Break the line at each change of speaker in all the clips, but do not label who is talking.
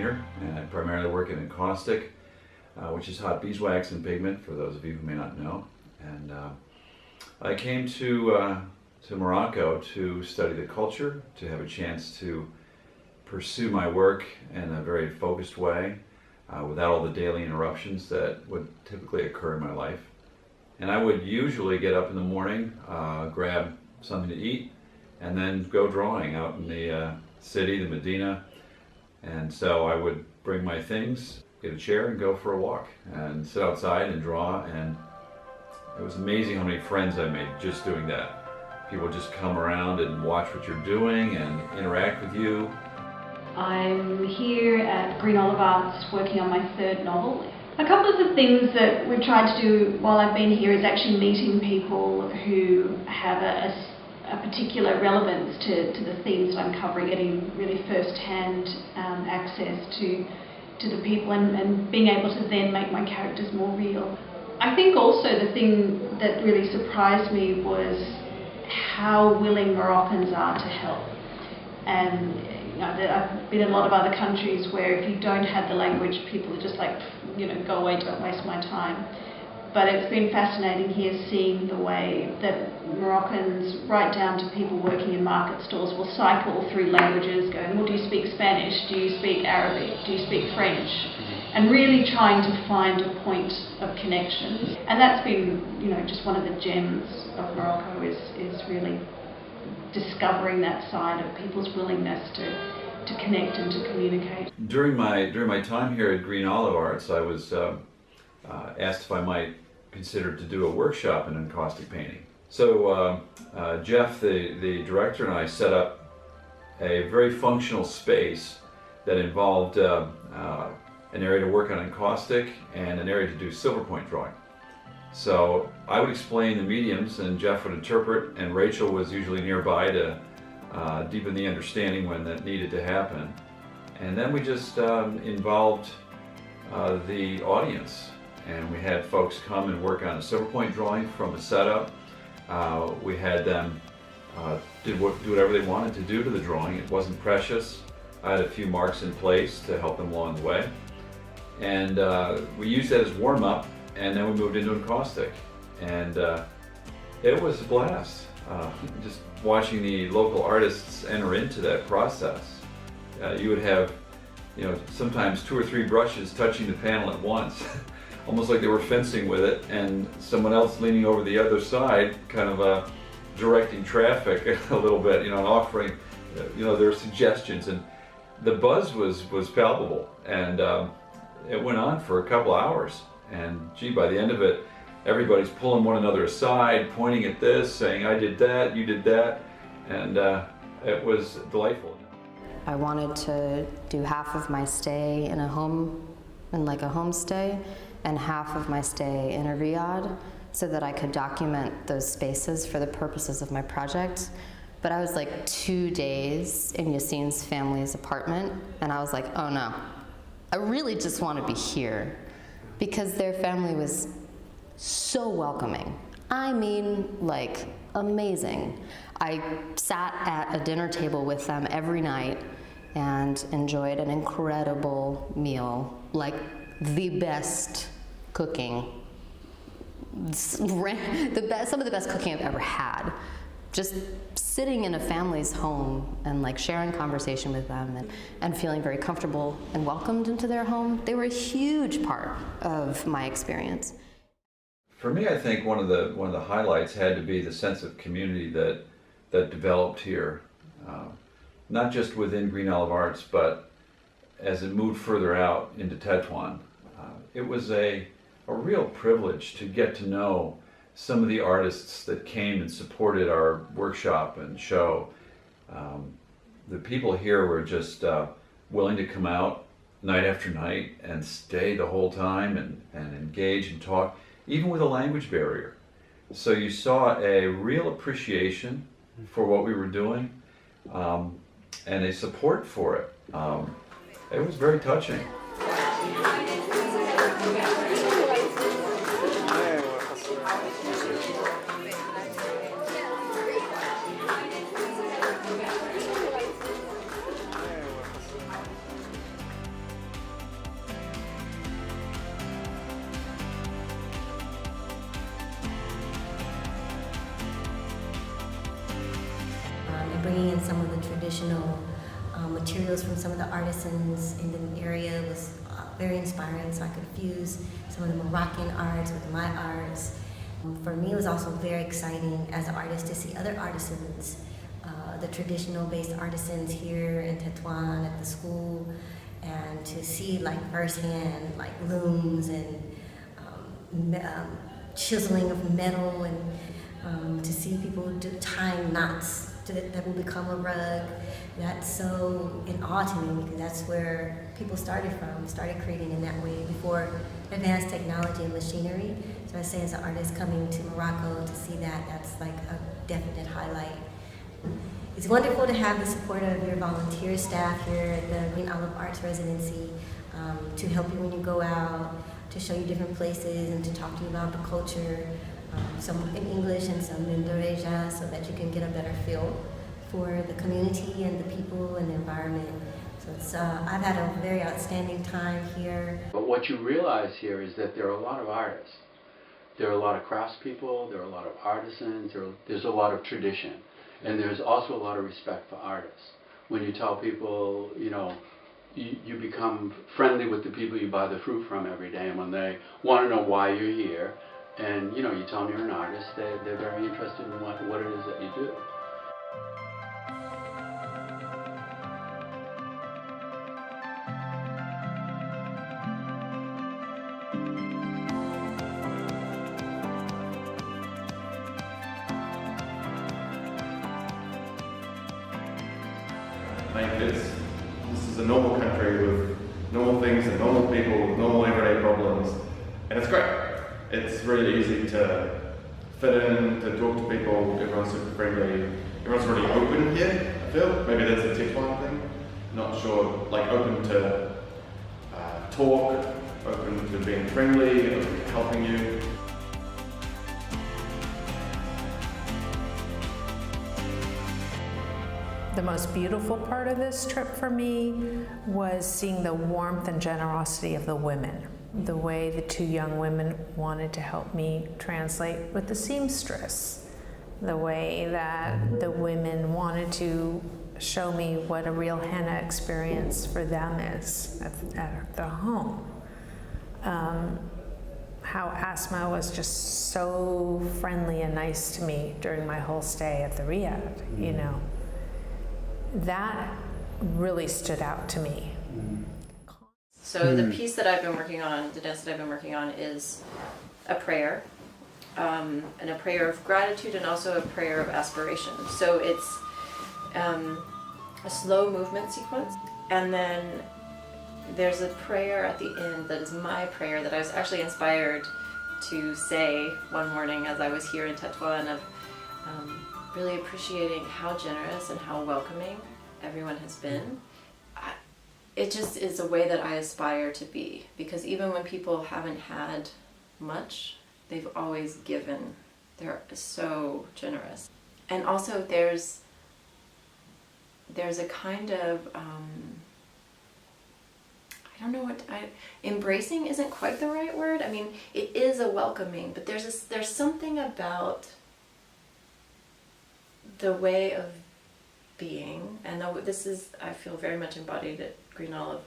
painter, and I primarily work in encaustic, which is hot beeswax and pigment, for those of you who may not know. And I came to Morocco to study the culture, to have a chance to pursue my work in a very focused way, without all the daily interruptions that would typically occur in my life. And I would usually get up in the morning, grab something to eat, and then go drawing out in the city, the Medina. And so I would bring my things, get a chair, and go for a walk, and sit outside and draw. And it was amazing how many friends I made just doing that. People just come around and watch what you're doing and interact with you.
I'm here at Green Olive Arts working on my third novel. A couple of the things that we've tried to do while I've been here is actually meeting people who have a particular relevance to the themes that I'm covering, getting really first-hand access to the people and being able to then make my characters more real. I think also the thing that really surprised me was how willing Moroccans are to help. And I've been in a lot of other countries where if you don't have the language, people are just like, go away, don't waste my time. But it's been fascinating here seeing the way that Moroccans, right down to people working in market stalls, will cycle through languages going, well, do you speak Spanish? Do you speak Arabic? Do you speak French? And really trying to find a point of connection. And that's been, just one of the gems of Morocco is really discovering that side of people's willingness to connect and to communicate.
During my time here at Green Olive Arts, I was asked if I might consider to do a workshop in encaustic painting. So Jeff, the director, and I set up a very functional space that involved an area to work on encaustic and an area to do silver point drawing. So I would explain the mediums and Jeff would interpret, and Rachel was usually nearby to deepen the understanding when that needed to happen. And then we just involved the audience, and we had folks come and work on a silver point drawing from a setup. We had them do whatever they wanted to do to the drawing. It wasn't precious. I had a few marks in place to help them along the way. And we used that as warm-up, and then we moved into encaustic. And it was a blast. Just watching the local artists enter into that process. You would have, sometimes 2 or 3 brushes touching the panel at once, almost like they were fencing with it, and someone else leaning over the other side, kind of directing traffic a little bit, and offering, their suggestions. And the buzz was palpable, and it went on for a couple hours. And gee, by the end of it, everybody's pulling one another aside, pointing at this, saying, I did that, you did that, and it was delightful.
I wanted to do half of my stay in a homestay, and half of my stay in a riad, so that I could document those spaces for the purposes of my project. But I was like 2 days in Yassine's family's apartment, and I was like, oh no, I really just want to be here, because their family was so welcoming. I mean, like, amazing. I sat at a dinner table with them every night and enjoyed an incredible meal, like the best cooking, some of the best cooking I've ever had. Just sitting in a family's home and like sharing conversation with them and feeling very comfortable and welcomed into their home, they were a huge part of my experience.
For me, I think one of the highlights had to be the sense of community that developed here, not just within Green Olive Arts, but as it moved further out into Tetouan. It was a real privilege to get to know some of the artists that came and supported our workshop and show. The people here were just willing to come out night after night and stay the whole time and engage and talk, even with a language barrier. So you saw a real appreciation for what we were doing, and a support for it. It was very touching.
traditional materials from some of the artisans in the area was very inspiring, so I could fuse some of the Moroccan arts with my arts. For me, it was also very exciting as an artist to see other artisans, the traditional based artisans here in Tetouan at the school, and to see like firsthand like looms and chiseling of metal, and to see people tying knots that will become a rug. That's so in awe to me, because that's where people started creating in that way before advanced technology and machinery. So I say as an artist coming to Morocco to see that, that's like a definite highlight. It's wonderful to have the support of your volunteer staff here at the Green Olive Arts Residency to help you when you go out, to show you different places and to talk to you about the culture, some in English and some in Doreja, so that you can get a better feel for the community and the people and the environment. So it's, I've had a very outstanding time here.
But what you realize here is that there are a lot of artists. There are a lot of craftspeople, there are a lot of artisans, there's a lot of tradition. And there's also a lot of respect for artists. When you tell people, you know, you become friendly with the people you buy the fruit from every day, and when they want to know why you're here, and you know, you tell them you're an artist, they're very interested in what it is that you do.
Like this is a normal country with normal things and normal people with normal everyday problems, and it's great. It's really easy to fit in, to talk to people. Everyone's super friendly. Everyone's really open here, I feel. Maybe that's a Tetouan thing. Not sure. Like open to talk, open to being friendly, open to helping you.
The most beautiful part of this trip for me was seeing the warmth and generosity of the women. The way the two young women wanted to help me translate with the seamstress. The way that the women wanted to show me what a real henna experience for them is at the home. How Asma was just so friendly and nice to me during my whole stay at the Riad, you know. That really stood out to me.
So the piece that I've been working on, the dance that I've been working on, is a prayer, and a prayer of gratitude, and also a prayer of aspiration. So it's a slow movement sequence, and then there's a prayer at the end that is my prayer that I was actually inspired to say one morning as I was here in Tetouan, of really appreciating how generous and how welcoming everyone has been. It just is a way that I aspire to be, because even when people haven't had much, they've always given. They're so generous. And also there's a kind of, I don't know embracing isn't quite the right word. I mean, it is a welcoming, but there's something about the way of being, and this is, I feel, very much embodied at Green Olive,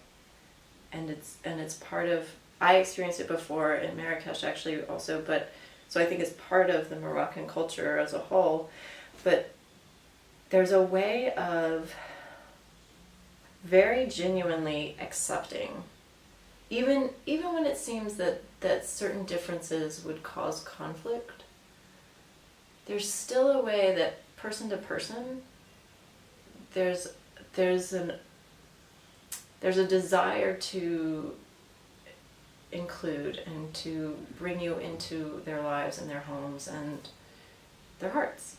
and it's part of, I experienced it before in Marrakesh actually also, but so I think it's part of the Moroccan culture as a whole, but there's a way of very genuinely accepting, even when it seems that certain differences would cause conflict. There's still a way that person to person, there's a desire to include and to bring you into their lives and their homes and their hearts.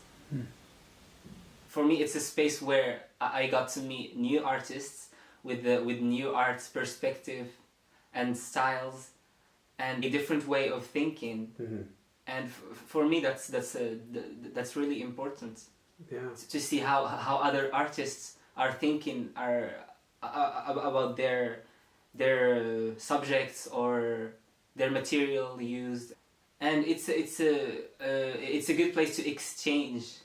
For me, it's a space where I got to meet new artists with new arts perspective and styles and a different way of thinking. Mm-hmm. And for me, that's really important. Yeah. To see how other artists are thinking about their subjects or their material used, and it's a good place to exchange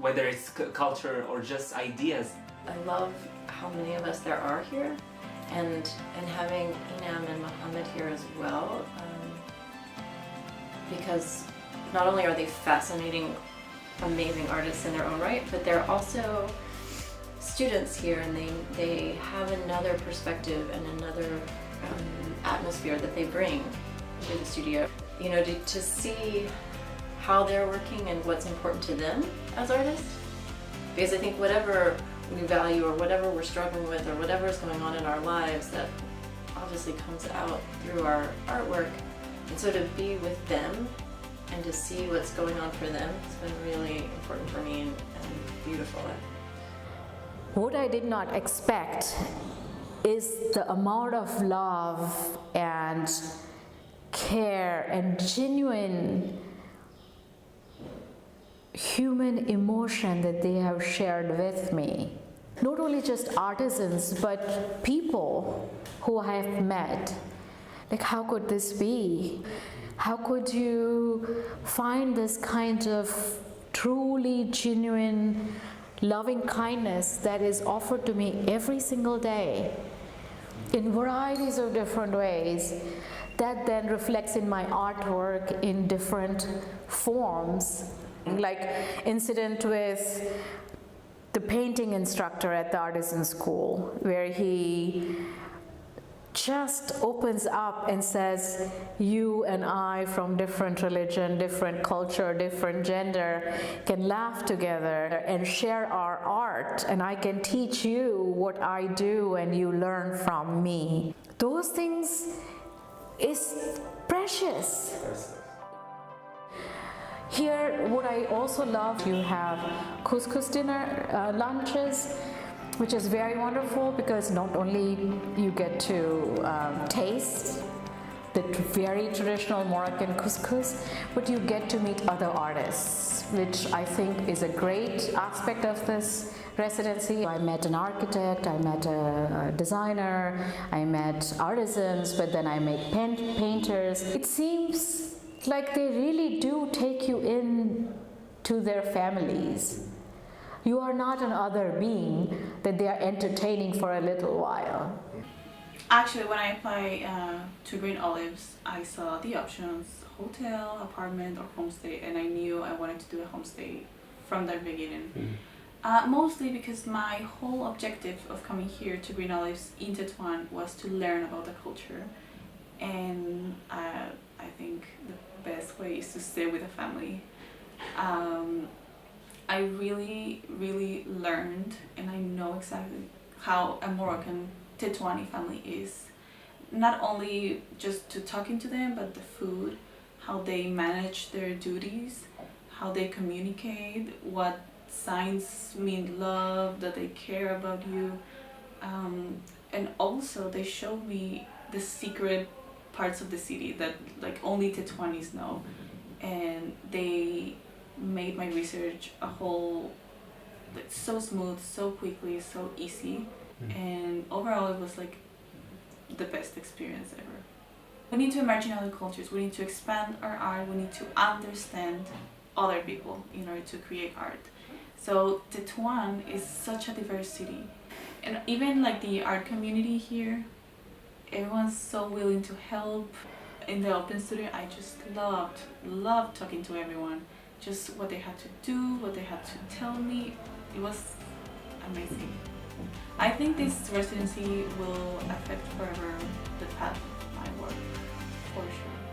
whether it's culture or just ideas.
I love how many of us there are here, and having Inam and Mohammed here as well, because not only are they fascinating, amazing artists in their own right, but they're also students here, and they have another perspective and another atmosphere that they bring to the studio. You know, to see how they're working and what's important to them as artists. Because I think whatever we value or whatever we're struggling with or whatever is going on in our lives, that obviously comes out through our artwork. And so to be with them and to see what's going on for them has been really important for me and beautiful.
What I did not expect is the amount of love and care and genuine human emotion that they have shared with me. Not only just artisans, but people who I have met. Like, how could this be? How could you find this kind of truly genuine loving kindness that is offered to me every single day in varieties of different ways, that then reflects in my artwork in different forms? Like incident with the painting instructor at the artisan school, where he just opens up and says, you and I from different religion, different culture, different gender can laugh together and share our art, and I can teach you what I do and you learn from me. Those things is precious. Here, what I also love, you have couscous dinner, lunches, which is very wonderful because not only you get to taste the very traditional Moroccan couscous, but you get to meet other artists, which I think is a great aspect of this residency. I met an architect, I met a designer, I met artisans, but then I met painters. It seems like they really do take you in to their families. You are not an other being that they are entertaining for a little while.
Actually, when I applied to Green Olives, I saw the options: hotel, apartment, or homestay, and I knew I wanted to do a homestay from the beginning. Mostly because my whole objective of coming here to Green Olives in Tetouan was to learn about the culture, and I think the best way is to stay with a family. I really learned, and I know exactly how a Moroccan Tetouani family is. Not only just to talking to them, but the food, how they manage their duties, how they communicate, what signs mean love, that they care about you. And also they showed me the secret parts of the city that like only Tetouanis know. And they made my research a whole, like, so smooth, so quickly, so easy. And overall it was like the best experience ever. We need to imagine other cultures, we need to expand our art, we need to understand other people in order to create art. So Tetouan is such a diverse city, and even like the art community here, everyone's so willing to help. In the open studio, I just loved talking to everyone. Just what they had to do, what they had to tell me, it was amazing. I think this residency will affect forever the path of my work, for sure.